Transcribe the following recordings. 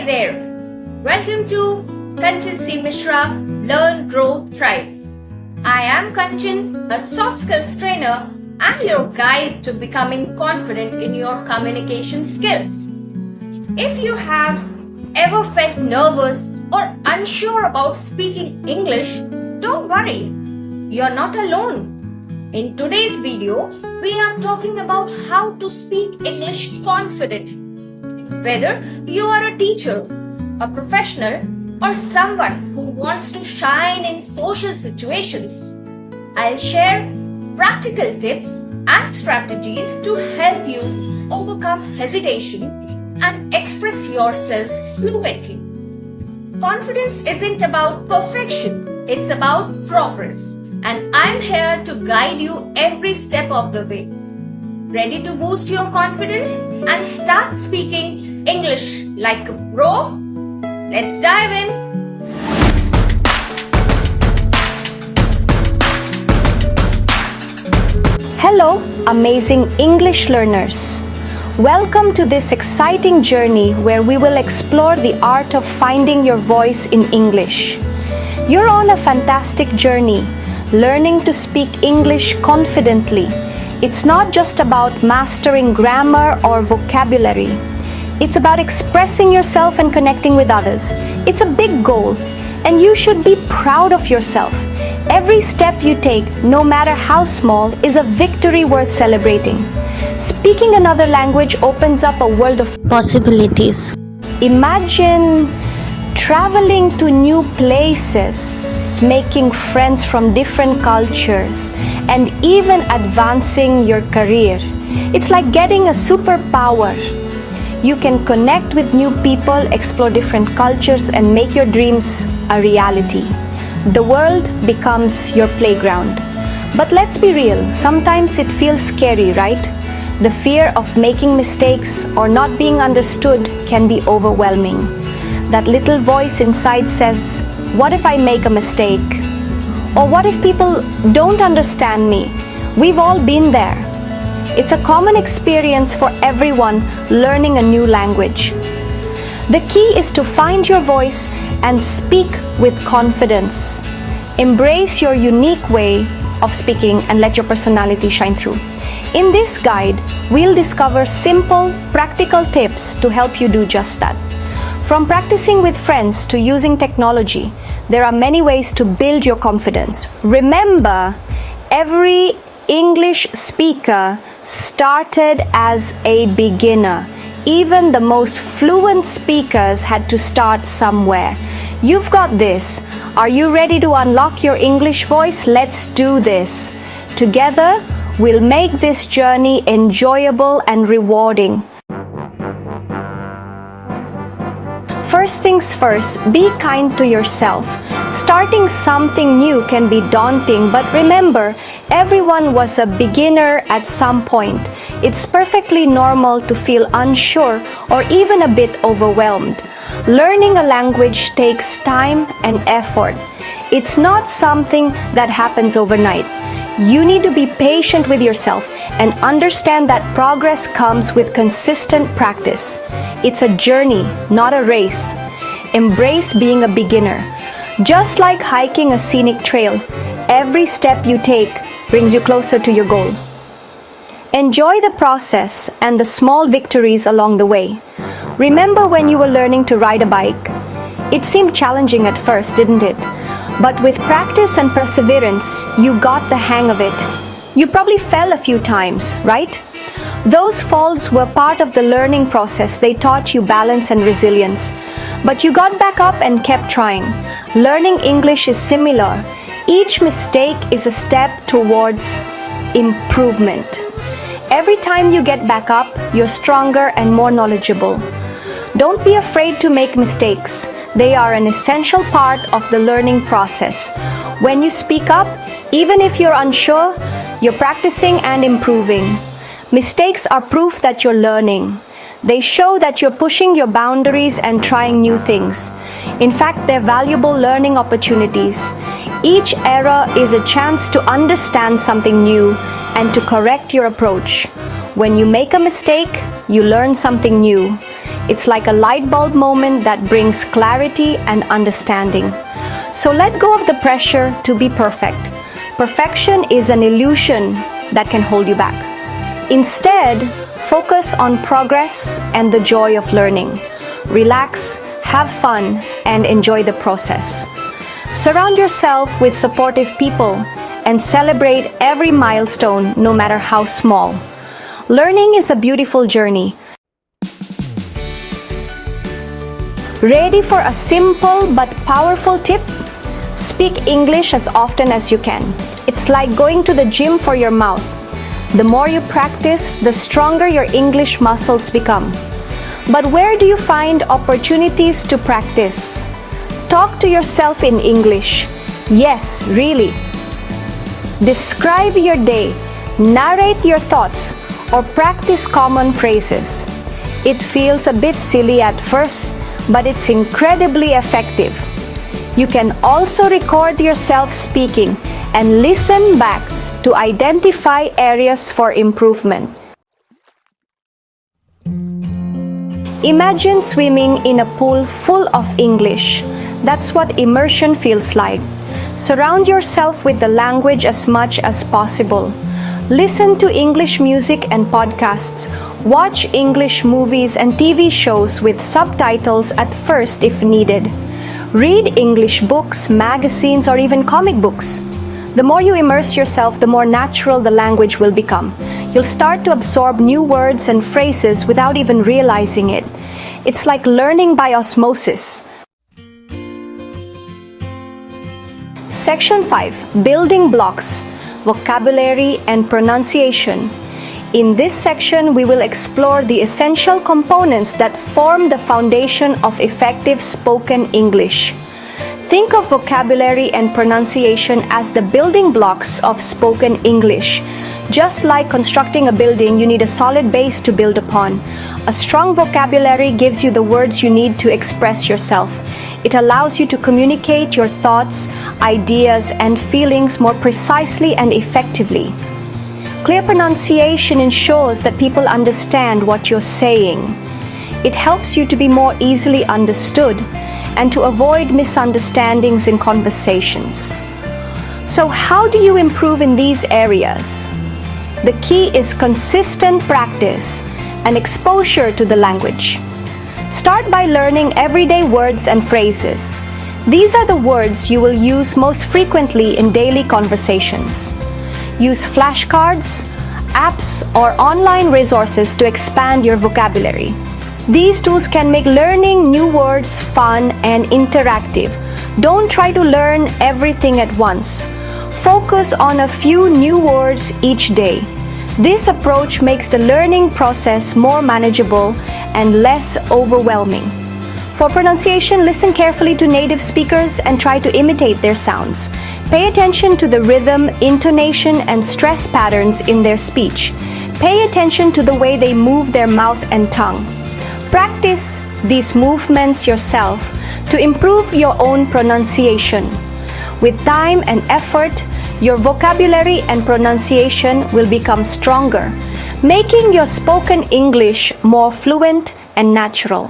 there! Welcome to Kanchan C. Mishra Learn, Grow, Thrive. I am Kanchan, a soft skills trainer and your guide to becoming confident in your communication skills. If you have ever felt nervous or unsure about speaking English, don't worry, you're not alone. In today's video, we are talking about how to speak English confidently. Whether you are a teacher, a professional, or someone who wants to shine in social situations, I'll share practical tips and strategies to help you overcome hesitation and express yourself fluently. Confidence isn't about perfection, it's about progress, and I'm here to guide you every step of the way. Ready to boost your confidence and start speaking English like a pro? Let's dive in. Hello, amazing English learners. Welcome to this exciting journey where we will explore the art of finding your voice in English. You're on a fantastic journey, learning to speak English confidently. It's not just about mastering grammar or vocabulary. It's about expressing yourself and connecting with others. It's a big goal, and you should be proud of yourself. Every step you take, no matter how small, is a victory worth celebrating. Speaking another language opens up a world of possibilities. Imagine traveling to new places, making friends from different cultures, and even advancing your career. It's like getting a superpower. You can connect with new people, explore different cultures, and make your dreams a reality. The world becomes your playground. But let's be real, sometimes it feels scary, right? The fear of making mistakes or not being understood can be overwhelming. That little voice inside says, what if I make a mistake? Or what if people don't understand me? We've all been there. It's a common experience for everyone learning a new language. The key is to find your voice and speak with confidence. Embrace your unique way of speaking and let your personality shine through. In this guide, we'll discover simple, practical tips to help you do just that. From practicing with friends to using technology, there are many ways to build your confidence. Remember, every English speaker started as a beginner. Even the most fluent speakers had to start somewhere. You've got this. Are you ready to unlock your English voice? Let's do this. Together, we'll make this journey enjoyable and rewarding. First things first, be kind to yourself. Starting something new can be daunting, but remember, everyone was a beginner at some point. It's perfectly normal to feel unsure or even a bit overwhelmed. Learning a language takes time and effort. It's not something that happens overnight. You need to be patient with yourself and understand that progress comes with consistent practice. It's a journey, not a race. Embrace being a beginner. Just like hiking a scenic trail, every step you take brings you closer to your goal. Enjoy the process and the small victories along the way. Remember when you were learning to ride a bike? It seemed challenging at first, didn't it? But with practice and perseverance, you got the hang of it. You probably fell a few times, right? Those falls were part of the learning process. They taught you balance and resilience. But you got back up and kept trying. Learning English is similar. Each mistake is a step towards improvement. Every time you get back up, you're stronger and more knowledgeable. Don't be afraid to make mistakes. They are an essential part of the learning process. When you speak up, even if you're unsure, you're practicing and improving. Mistakes are proof that you're learning. They show that you're pushing your boundaries and trying new things. In fact, they're valuable learning opportunities. Each error is a chance to understand something new and to correct your approach. When you make a mistake, you learn something new. It's like a light bulb moment that brings clarity and understanding. So let go of the pressure to be perfect. Perfection is an illusion that can hold you back. Instead, focus on progress and the joy of learning. Relax, have fun, and enjoy the process. Surround yourself with supportive people and celebrate every milestone, no matter how small. Learning is a beautiful journey. Ready for a simple but powerful tip? Speak English as often as you can. It's like going to the gym for your mouth. The more you practice, the stronger your English muscles become. But where do you find opportunities to practice? Talk to yourself in English. Yes, really. Describe your day, narrate your thoughts, or practice common phrases. It feels a bit silly at first, but it's incredibly effective. You can also record yourself speaking and listen back to identify areas for improvement. Imagine swimming in a pool full of English. That's what immersion feels like. Surround yourself with the language as much as possible. Listen to English music and podcasts. Watch English movies and TV shows with subtitles at first if needed. Read English books, magazines, or even comic books. The more you immerse yourself, the more natural the language will become. You'll start to absorb new words and phrases without even realizing it. It's like learning by osmosis. Section 5. Building blocks, vocabulary and pronunciation. In this section, we will explore the essential components that form the foundation of effective spoken English. Think of vocabulary and pronunciation as the building blocks of spoken English. Just like constructing a building, you need a solid base to build upon. A strong vocabulary gives you the words you need to express yourself. It allows you to communicate your thoughts, ideas, and feelings more precisely and effectively. Clear pronunciation ensures that people understand what you're saying. It helps you to be more easily understood and to avoid misunderstandings in conversations. So how do you improve in these areas? The key is consistent practice and exposure to the language. Start by learning everyday words and phrases. These are the words you will use most frequently in daily conversations. Use flashcards, apps, or online resources to expand your vocabulary. These tools can make learning new words fun and interactive. Don't try to learn everything at once. Focus on a few new words each day. This approach makes the learning process more manageable and less overwhelming. For pronunciation, listen carefully to native speakers and try to imitate their sounds. Pay attention to the rhythm, intonation, and stress patterns in their speech. Pay attention to the way they move their mouth and tongue. Practice these movements yourself to improve your own pronunciation. With time and effort, your vocabulary and pronunciation will become stronger, making your spoken English more fluent and natural.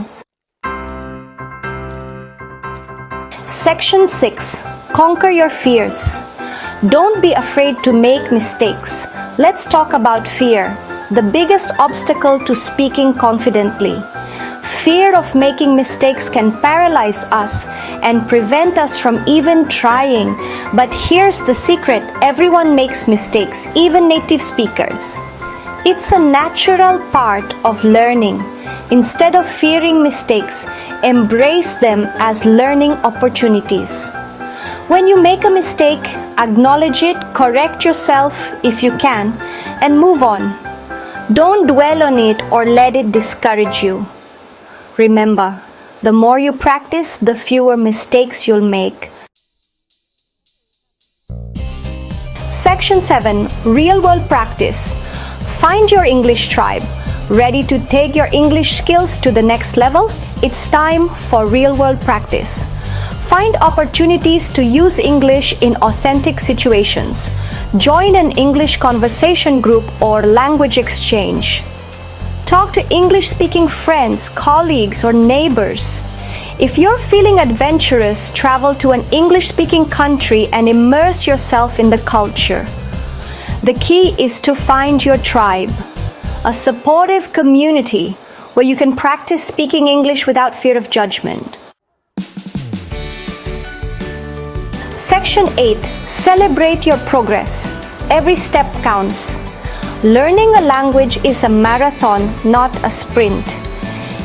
Section 6. Conquer your fears. Don't be afraid to make mistakes. Let's talk about fear, the biggest obstacle to speaking confidently. Fear of making mistakes can paralyze us and prevent us from even trying. But here's the secret: everyone makes mistakes, even native speakers. It's a natural part of learning. Instead of fearing mistakes, embrace them as learning opportunities. When you make a mistake, acknowledge it, correct yourself if you can, and move on. Don't dwell on it or let it discourage you. Remember, the more you practice, the fewer mistakes you'll make. Section 7. Real-world practice. Find your English tribe. Ready to take your English skills to the next level? It's time for real-world practice. Find opportunities to use English in authentic situations. Join an English conversation group or language exchange. Talk to English-speaking friends, colleagues, or neighbors. If you're feeling adventurous, travel to an English-speaking country and immerse yourself in the culture. The key is to find your tribe, a supportive community where you can practice speaking English without fear of judgment. Section 8. Celebrate your progress. Every step counts. Learning a language is a marathon, not a sprint.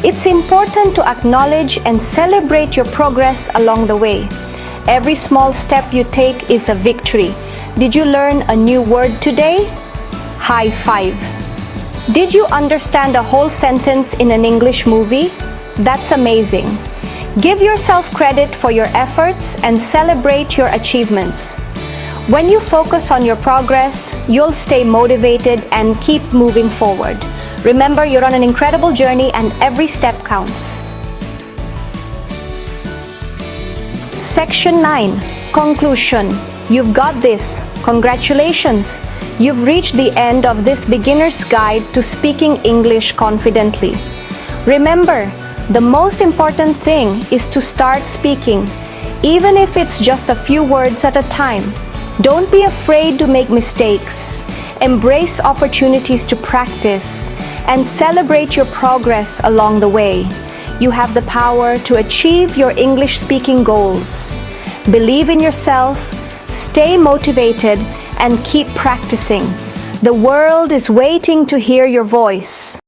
It's important to acknowledge and celebrate your progress along the way. Every small step you take is a victory. Did you learn a new word today? High five. Did you understand a whole sentence in an English movie? That's amazing. Give yourself credit for your efforts and celebrate your achievements. When you focus on your progress, you'll stay motivated and keep moving forward. Remember, you're on an incredible journey and every step counts. Section 9. Conclusion. You've got this. Congratulations! You've reached the end of this beginner's guide to speaking English confidently. Remember, the most important thing is to start speaking, even if it's just a few words at a time. Don't be afraid to make mistakes. Embrace opportunities to practice and celebrate your progress along the way. You have the power to achieve your English-speaking goals. Believe in yourself, stay motivated, and keep practicing. The world is waiting to hear your voice.